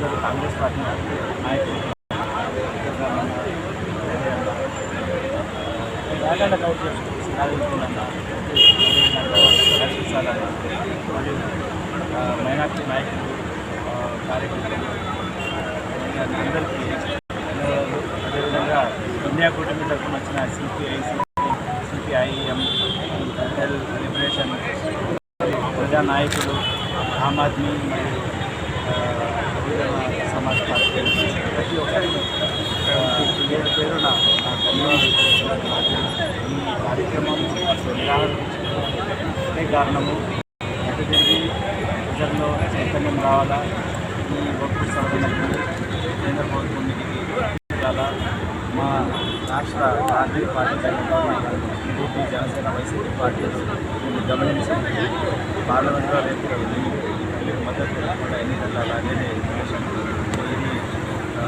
అందరూ కాంగ్రెస్ పార్టీ నాయకులు రాగండ కౌన్సిలర్ సాధించాలన్న రక్షించాలన్న మరియు మైనార్టీ నాయకులు కార్యకర్తలు అందరికీ ధన్యవాదాలు. అదేవిధంగా ఇండియా కూటమి తరఫున వచ్చిన సిపిఐఎం లిబరేషన్ ప్రజా నాయకులు ఆమ్ ఆద్మీ మరియు బహుజన సమాజ్ పార్టీ ప్రతి ఒక్కరికి పేరున నా ధన్యవాదాలు. ఈ కార్యక్రమం నిర్వహణ కారణము ప్రతిదీ ప్రజల్లో చైతన్యం రావాలా, ఈ వక్తు సవరణకు కేంద్ర ప్రభుత్వానికి చాలా మా రాష్ట్ర రాజకీయ పార్టీ టీడీపీ జనసేన వైసీపీ పార్టీలు దీన్ని గమనించి పార్లమెంట్లో రేపు మద్దతు కూడా ఎన్నికల అలాగే